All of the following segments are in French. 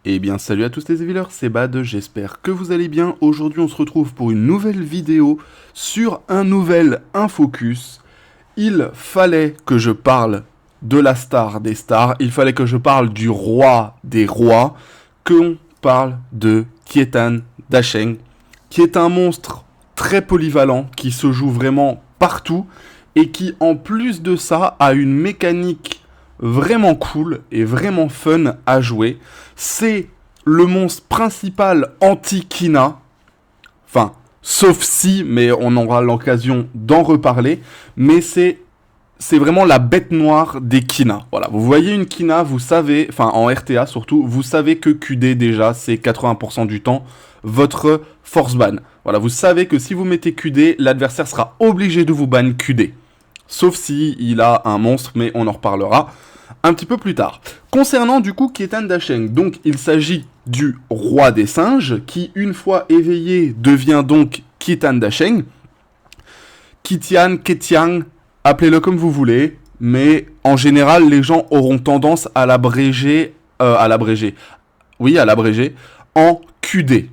Eh bien salut à tous les Evilers, c'est Bad, j'espère que vous allez bien. Aujourd'hui on se retrouve pour une nouvelle vidéo sur un nouvel Infocus. Il fallait que je parle de la star des stars, il fallait que je parle du roi des rois, qu'on parle de Kietan Dasheng, qui est un monstre très polyvalent, qui se joue vraiment partout, et qui en plus de ça a une mécanique vraiment cool et vraiment fun à jouer. C'est le monstre principal anti-Kina. Enfin, sauf si, mais on aura l'occasion d'en reparler. Mais c'est vraiment la bête noire des Kina. Voilà, vous voyez une Kina, vous savez, enfin en RTA surtout, vous savez que QD déjà, c'est 80% du temps votre force ban. Voilà, vous savez que si vous mettez QD, l'adversaire sera obligé de vous ban QD. Sauf si il a un monstre, mais on en reparlera un petit peu plus tard. Concernant du coup Kietan Dasheng, donc il s'agit du roi des singes, qui une fois éveillé devient donc Kietan Dasheng. Kitian, Ketian, appelez-le comme vous voulez, mais en général les gens auront tendance à l'abréger, en QD.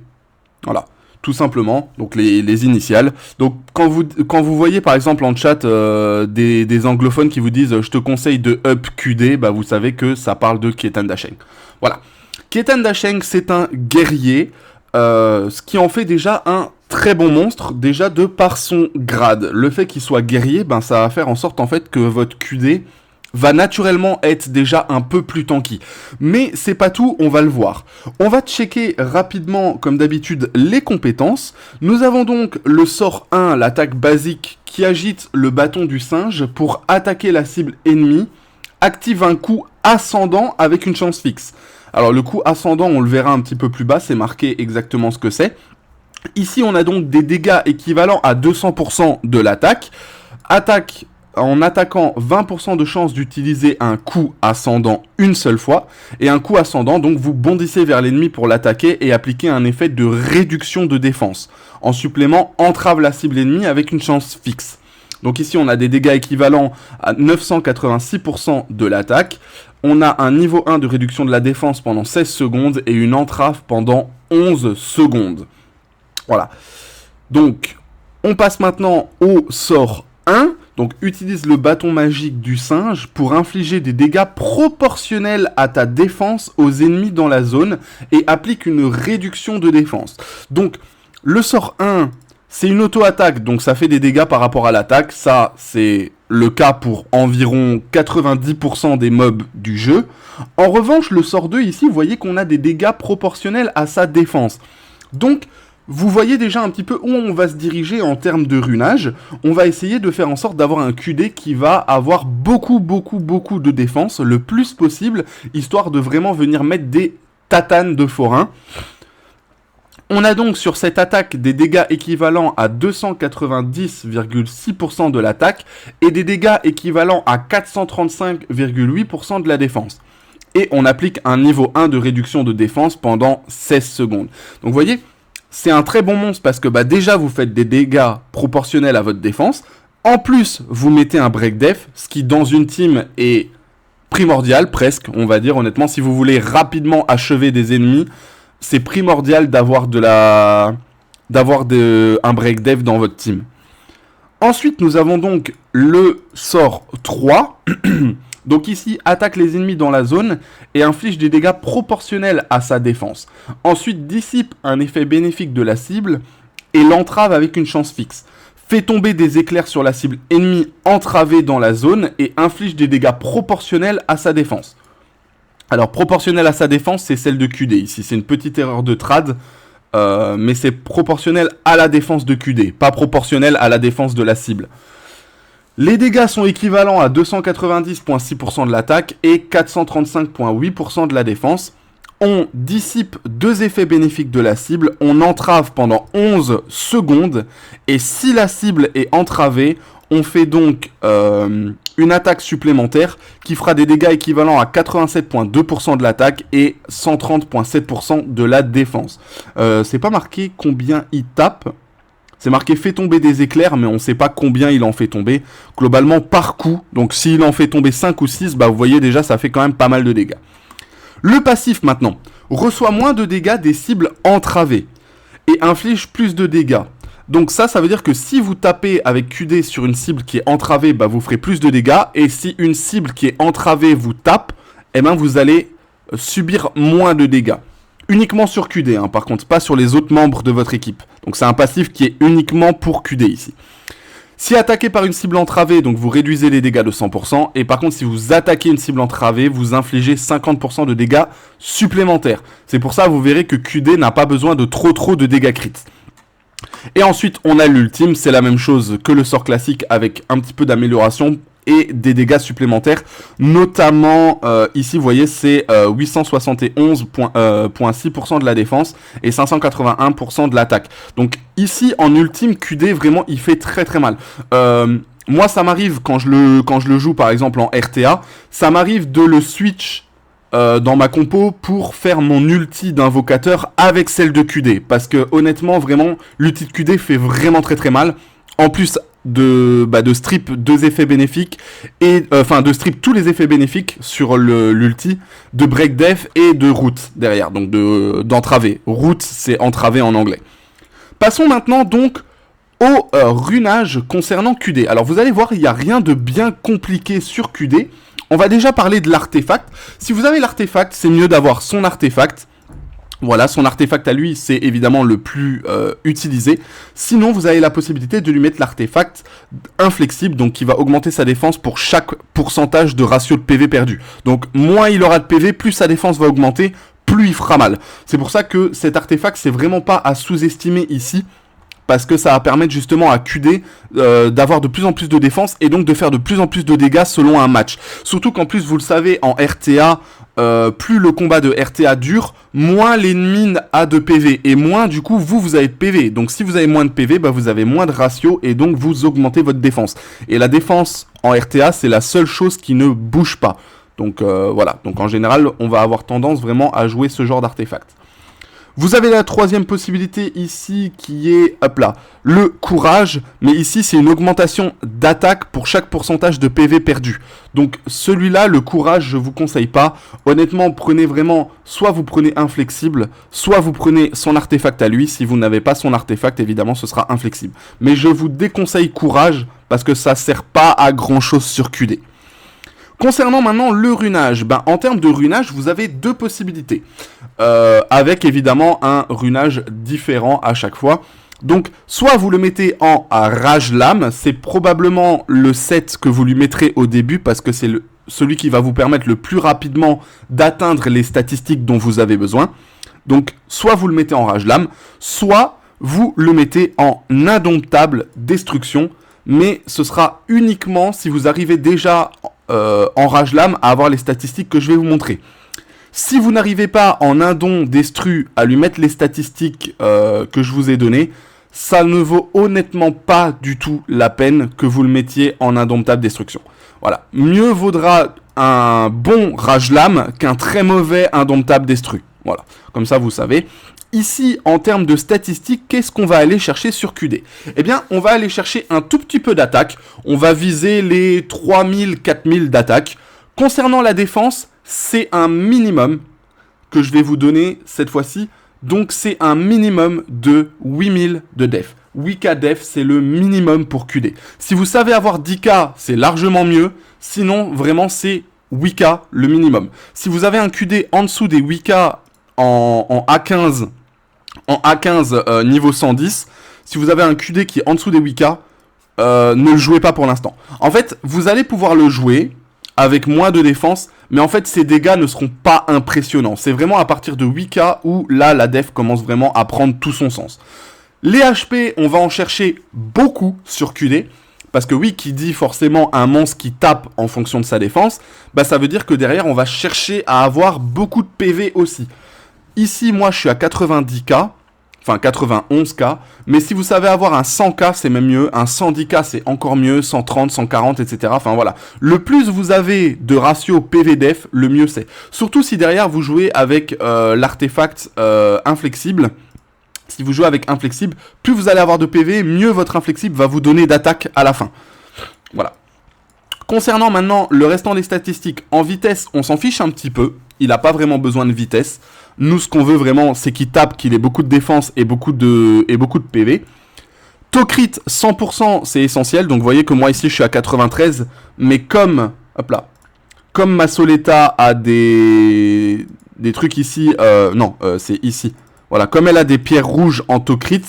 Voilà. Tout simplement, donc les initiales. Donc quand vous voyez par exemple en chat des anglophones qui vous disent je te conseille de up QD, bah vous savez que ça parle de Kietan Dasheng. Voilà. Kietan Dasheng, c'est un guerrier, ce qui en fait déjà un très bon monstre, déjà de par son grade. Le fait qu'il soit guerrier, ben ça va faire en sorte en fait que votre QD va naturellement être déjà un peu plus tanky. Mais c'est pas tout, on va le voir. On va checker rapidement, comme d'habitude, les compétences. Nous avons donc le sort 1, l'attaque basique, qui agite le bâton du singe pour attaquer la cible ennemie, active un coup ascendant avec une chance fixe. Alors le coup ascendant, on le verra un petit peu plus bas, c'est marqué exactement ce que c'est. Ici, on a donc des dégâts équivalents à 200% de l'attaque. Attaque en attaquant 20% de chance d'utiliser un coup ascendant une seule fois, et un coup ascendant, donc vous bondissez vers l'ennemi pour l'attaquer et appliquer un effet de réduction de défense. En supplément, entrave la cible ennemie avec une chance fixe. Donc ici, on a des dégâts équivalents à 986% de l'attaque. On a un niveau 1 de réduction de la défense pendant 16 secondes et une entrave pendant 11 secondes. Voilà. Donc, on passe maintenant au sort 1. Donc, utilise le bâton magique du singe pour infliger des dégâts proportionnels à ta défense aux ennemis dans la zone et applique une réduction de défense. Donc, le sort 1, c'est une auto-attaque, donc ça fait des dégâts par rapport à l'attaque. Ça, c'est le cas pour environ 90% des mobs du jeu. En revanche, le sort 2, ici, vous voyez qu'on a des dégâts proportionnels à sa défense. Donc, vous voyez déjà un petit peu où on va se diriger en termes de runage. On va essayer de faire en sorte d'avoir un QD qui va avoir beaucoup de défense, le plus possible, histoire de vraiment venir mettre des tatanes de forain. On a donc sur cette attaque des dégâts équivalents à 290,6% de l'attaque et des dégâts équivalents à 435,8% de la défense. Et on applique un niveau 1 de réduction de défense pendant 16 secondes. Donc vous voyez, c'est un très bon monstre parce que déjà vous faites des dégâts proportionnels à votre défense. En plus, vous mettez un break def, ce qui dans une team est primordial presque, on va dire honnêtement. Si vous voulez rapidement achever des ennemis, c'est primordial d'avoir un break def dans votre team. Ensuite, nous avons donc le sort 3. Donc ici, attaque les ennemis dans la zone et inflige des dégâts proportionnels à sa défense. Ensuite, dissipe un effet bénéfique de la cible et l'entrave avec une chance fixe. Fait tomber des éclairs sur la cible ennemie entravée dans la zone et inflige des dégâts proportionnels à sa défense. Alors, proportionnel à sa défense, c'est celle de QD. Ici, c'est une petite erreur de trad, mais c'est proportionnel à la défense de QD, pas proportionnel à la défense de la cible. Les dégâts sont équivalents à 290,6% de l'attaque et 435,8% de la défense. On dissipe 2 effets bénéfiques de la cible, on entrave pendant 11 secondes, et si la cible est entravée, on fait donc une attaque supplémentaire qui fera des dégâts équivalents à 87,2% de l'attaque et 130,7% de la défense. C'est pas marqué combien il tape. C'est marqué fait tomber des éclairs, mais on ne sait pas combien il en fait tomber. Globalement, par coup, donc s'il en fait tomber 5 ou 6, bah vous voyez déjà, ça fait quand même pas mal de dégâts. Le passif maintenant reçoit moins de dégâts des cibles entravées et inflige plus de dégâts. Donc ça veut dire que si vous tapez avec QD sur une cible qui est entravée, bah vous ferez plus de dégâts. Et si une cible qui est entravée vous tape, eh ben vous allez subir moins de dégâts. Uniquement sur QD, hein, par contre, pas sur les autres membres de votre équipe. Donc c'est un passif qui est uniquement pour QD ici. Si attaqué par une cible entravée, donc vous réduisez les dégâts de 100%. Et par contre, si vous attaquez une cible entravée, vous infligez 50% de dégâts supplémentaires. C'est pour ça, vous verrez que QD n'a pas besoin de trop de dégâts crits. Et ensuite, on a l'ultime, c'est la même chose que le sort classique avec un petit peu d'amélioration et des dégâts supplémentaires. Notamment, ici, vous voyez, c'est 871,6% de la défense et 581% de l'attaque. Donc ici, en ultime, QD, vraiment, il fait très mal. Moi, ça m'arrive, quand je le joue, par exemple, en RTA, ça m'arrive de le switch dans ma compo pour faire mon ulti d'invocateur avec celle de QD. Parce que honnêtement, vraiment, l'ulti de QD fait vraiment très mal. En plus de strip 2 effets bénéfiques, et de strip tous les effets bénéfiques sur l'ulti, de break def et de root derrière, donc d'entraver. Root, c'est entraver en anglais. Passons maintenant donc au runage concernant QD. Alors vous allez voir, il n'y a rien de bien compliqué sur QD. On va déjà parler de l'artefact. Si vous avez l'artefact, c'est mieux d'avoir son artefact. Voilà, son artefact à lui, c'est évidemment le plus utilisé. Sinon, vous avez la possibilité de lui mettre l'artefact inflexible, donc qui va augmenter sa défense pour chaque pourcentage de ratio de PV perdu. Donc, moins il aura de PV, plus sa défense va augmenter, plus il fera mal. C'est pour ça que cet artefact, c'est vraiment pas à sous-estimer ici, parce que ça va permettre justement à QD d'avoir de plus en plus de défense et donc de faire de plus en plus de dégâts selon un match. Surtout qu'en plus, vous le savez, en RTA, plus le combat de RTA dure, moins l'ennemi a de PV et moins du coup vous avez de PV. Donc si vous avez moins de PV, bah, vous avez moins de ratio et donc vous augmentez votre défense. Et la défense en RTA, c'est la seule chose qui ne bouge pas. Donc voilà, donc en général, on va avoir tendance vraiment à jouer ce genre d'artefact. Vous avez la troisième possibilité ici qui est, hop là, le courage. Mais ici, c'est une augmentation d'attaque pour chaque pourcentage de PV perdu. Donc celui-là, le courage, je vous conseille pas. Honnêtement, prenez vraiment, soit vous prenez inflexible, soit vous prenez son artefact à lui. Si vous n'avez pas son artefact, évidemment, ce sera inflexible. Mais je vous déconseille courage parce que ça sert pas à grand-chose sur QD. Concernant maintenant le runage, en termes de runage, vous avez deux possibilités. Avec évidemment un runage différent à chaque fois. Donc, soit vous le mettez en rage lame, c'est probablement le set que vous lui mettrez au début parce que c'est celui qui va vous permettre le plus rapidement d'atteindre les statistiques dont vous avez besoin. Donc, soit vous le mettez en rage lame, soit vous le mettez en indomptable destruction, mais ce sera uniquement si vous arrivez déjà en rage lame à avoir les statistiques que je vais vous montrer. Si vous n'arrivez pas en indon destru à lui mettre les statistiques que je vous ai données, ça ne vaut honnêtement pas du tout la peine que vous le mettiez en indomptable destruction. Voilà, mieux vaudra un bon rage lame qu'un très mauvais indomptable destru. Voilà, comme ça vous savez. Ici, en termes de statistiques, qu'est-ce qu'on va aller chercher sur QD? Eh bien, on va aller chercher un tout petit peu d'attaque. On va viser les 3000, 4000 d'attaque. Concernant la défense, c'est un minimum que je vais vous donner cette fois-ci. Donc, c'est un minimum de 8000 de def. 8k def, c'est le minimum pour QD. Si vous savez avoir 10k, c'est largement mieux. Sinon, vraiment, c'est 8k le minimum. Si vous avez un QD en dessous des 8k en A15, niveau 110, si vous avez un QD qui est en dessous des 8k, ne le jouez pas pour l'instant. En fait, vous allez pouvoir le jouer avec moins de défense, mais en fait, ces dégâts ne seront pas impressionnants. C'est vraiment à partir de 8k où là, la def commence vraiment à prendre tout son sens. Les HP, on va en chercher beaucoup sur QD, parce que oui, qui dit forcément un monstre qui tape en fonction de sa défense, ça veut dire que derrière, on va chercher à avoir beaucoup de PV aussi. Ici, moi, je suis à 90k, enfin 91k, mais si vous savez avoir un 100k, c'est même mieux, un 110k, c'est encore mieux, 130, 140, etc. Enfin voilà, le plus vous avez de ratio PV-def, le mieux c'est. Surtout si derrière, vous jouez avec l'artefact inflexible. Si vous jouez avec inflexible, plus vous allez avoir de PV, mieux votre inflexible va vous donner d'attaque à la fin. Voilà. Concernant maintenant le restant des statistiques, en vitesse, on s'en fiche un petit peu. il n'a pas vraiment besoin de vitesse. Nous, ce qu'on veut vraiment, c'est qu'il tape, qu'il ait beaucoup de défense et beaucoup de PV. Tocrit 100%, c'est essentiel. Donc vous voyez que moi ici, je suis à 93. Mais comme, hop là, comme ma Soleta a des trucs ici, c'est ici. Voilà, comme elle a des pierres rouges en Tocrit,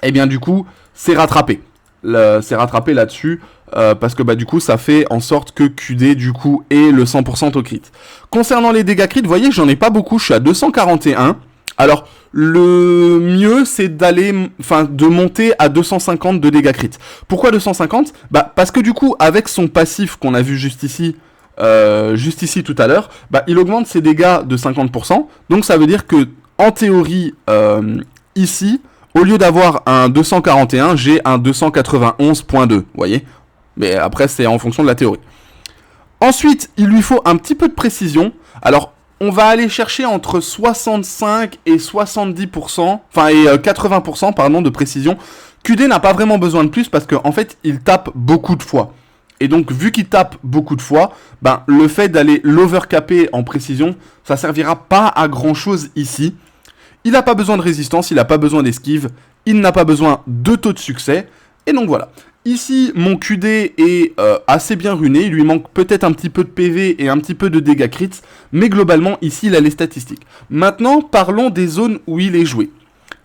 et bien du coup, c'est rattrapé. C'est rattrapé là-dessus. Parce que du coup ça fait en sorte que QD du coup ait le 100% au crit. Concernant les dégâts crit, vous voyez j'en ai pas beaucoup, je suis à 241. Alors le mieux c'est de monter à 250 de dégâts crit. Pourquoi 250 ? Parce que du coup avec son passif qu'on a vu juste ici tout à l'heure, il augmente ses dégâts de 50%. Donc ça veut dire que en théorie ici, au lieu d'avoir un 241, j'ai un 291.2, vous voyez ? Mais après, c'est en fonction de la théorie. Ensuite, il lui faut un petit peu de précision. Alors, on va aller chercher entre 65 et 70%, et 80%, pardon, de précision. QD n'a pas vraiment besoin de plus parce qu'en fait, il tape beaucoup de fois. Et donc, vu qu'il tape beaucoup de fois, le fait d'aller l'overcapper en précision, ça servira pas à grand chose ici. Il n'a pas besoin de résistance, il n'a pas besoin d'esquive, il n'a pas besoin de taux de succès. Et donc voilà. Ici, mon QD est assez bien runé, il lui manque peut-être un petit peu de PV et un petit peu de dégâts crits, mais globalement, ici, il a les statistiques. Maintenant, parlons des zones où il est joué.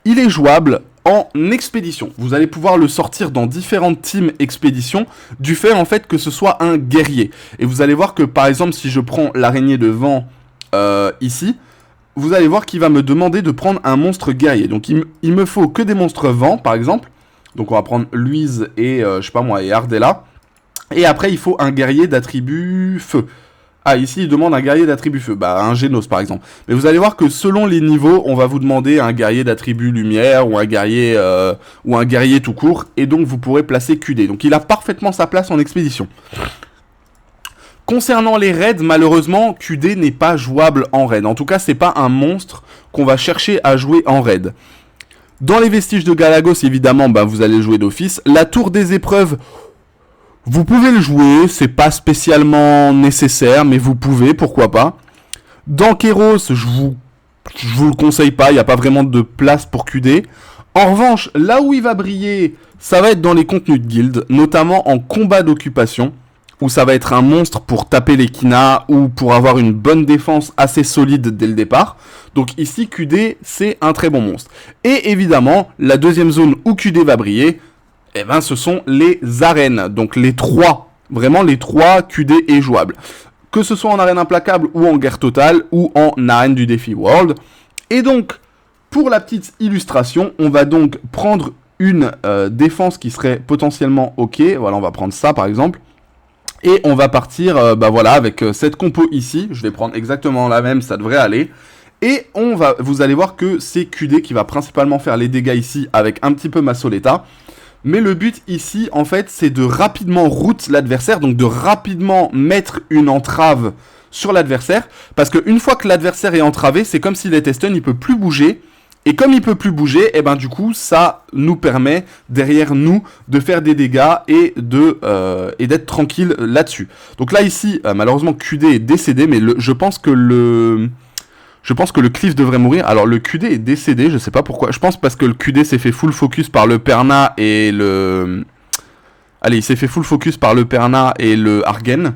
Il est jouable en expédition. Vous allez pouvoir le sortir dans différentes teams expéditions, du fait en fait que ce soit un guerrier. Et vous allez voir que par exemple, si je prends l'araignée de vent ici, vous allez voir qu'il va me demander de prendre un monstre guerrier. Donc il me faut que des monstres vent, par exemple. Donc on va prendre Louise et, et Ardella. Et après, il faut un guerrier d'attribut feu. Ah, ici, il demande un guerrier d'attribut feu. Un Génos, par exemple. Mais vous allez voir que selon les niveaux, on va vous demander un guerrier d'attribut lumière ou un guerrier tout court. Et donc, vous pourrez placer QD. Donc, il a parfaitement sa place en expédition. Concernant les raids, malheureusement, QD n'est pas jouable en raid. En tout cas, c'est pas un monstre qu'on va chercher à jouer en raid. Dans les vestiges de Galagos, évidemment, vous allez jouer d'office. La tour des épreuves, vous pouvez le jouer, c'est pas spécialement nécessaire, mais vous pouvez, pourquoi pas. Dans Kéros, je vous le conseille pas, il n'y a pas vraiment de place pour QD. En revanche, là où il va briller, ça va être dans les contenus de guild, notamment en combat d'occupation, où ça va être un monstre pour taper les Kina ou pour avoir une bonne défense assez solide dès le départ. Donc ici, QD, c'est un très bon monstre. Et évidemment, la deuxième zone où QD va briller, ce sont les arènes. Donc les trois, vraiment les trois, QD est jouable. Que ce soit en arène implacable ou en guerre totale ou en arène du défi World. Et donc, pour la petite illustration, on va donc prendre une défense qui serait potentiellement OK. Voilà, on va prendre ça par exemple. Et on va partir avec cette compo ici. Je vais prendre exactement la même, ça devrait aller. Et vous allez voir que c'est QD qui va principalement faire les dégâts ici avec un petit peu ma Soleta. Mais le but ici, en fait, c'est de rapidement route l'adversaire, donc de rapidement mettre une entrave sur l'adversaire. Parce qu'une fois que l'adversaire est entravé, c'est comme s'il était stun, il peut plus bouger. Et comme il peut plus bouger, du coup, ça nous permet, derrière nous, de faire des dégâts et d'être tranquille là-dessus. Donc là, ici, malheureusement, QD est décédé, mais je pense que le Cliff devrait mourir. Alors, le QD est décédé, je sais pas pourquoi. Je pense parce que le QD s'est fait full focus par le Perna et le... Allez, il s'est fait full focus par le Perna et le Argen.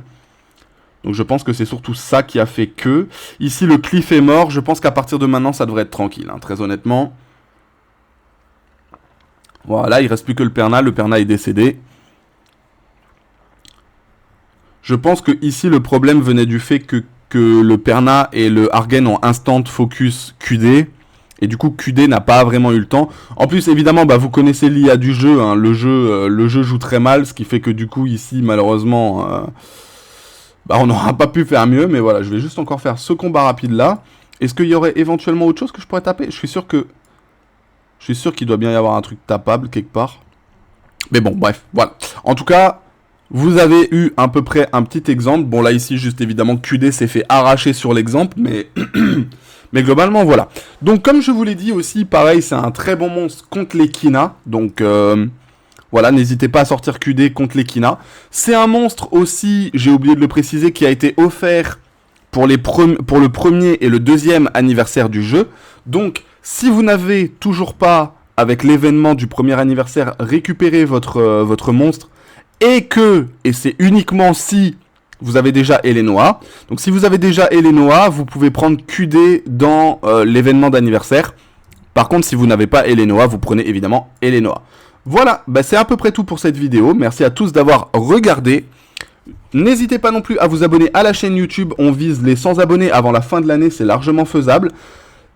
Donc je pense que c'est surtout ça qui a fait que... Ici, le Cliff est mort. Je pense qu'à partir de maintenant, ça devrait être tranquille, très honnêtement. Voilà, il reste plus que le Perna. Le Perna est décédé. Je pense que ici, le problème venait du fait que le Perna et le Argen ont instant focus QD. Et du coup, QD n'a pas vraiment eu le temps. En plus, évidemment, vous connaissez l'IA du jeu. Le jeu joue très mal, ce qui fait que du coup, ici, malheureusement... on n'aura pas pu faire mieux, mais voilà, je vais juste encore faire ce combat rapide là. Est-ce qu'il y aurait éventuellement autre chose que je pourrais taper ? Je suis sûr qu'il doit bien y avoir un truc tapable quelque part. Mais bon, bref, voilà. En tout cas, vous avez eu à peu près un petit exemple. Bon, là ici, juste évidemment, QD s'est fait arracher sur l'exemple, mais... mais globalement, voilà. Donc, comme je vous l'ai dit aussi, pareil, c'est un très bon monstre contre les Kina. Donc... Voilà, n'hésitez pas à sortir QD contre les Kina. C'est un monstre aussi, j'ai oublié de le préciser, qui a été offert pour le premier et le deuxième anniversaire du jeu. Donc, si vous n'avez toujours pas, avec l'événement du premier anniversaire, récupéré votre monstre, et c'est uniquement si vous avez déjà Elenoa. Donc si vous avez déjà Elenoa, vous pouvez prendre QD dans l'événement d'anniversaire. Par contre, si vous n'avez pas Elenoa, vous prenez évidemment Elenoa. Voilà, c'est à peu près tout pour cette vidéo. Merci à tous d'avoir regardé. N'hésitez pas non plus à vous abonner à la chaîne YouTube. On vise les 100 abonnés avant la fin de l'année, c'est largement faisable.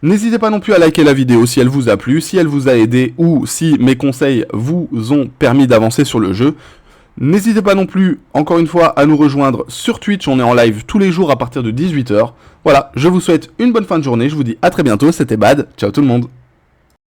N'hésitez pas non plus à liker la vidéo si elle vous a plu, si elle vous a aidé ou si mes conseils vous ont permis d'avancer sur le jeu. N'hésitez pas non plus, encore une fois, à nous rejoindre sur Twitch. On est en live tous les jours à partir de 18 h. Voilà, je vous souhaite une bonne fin de journée. Je vous dis à très bientôt. C'était Bad. Ciao tout le monde.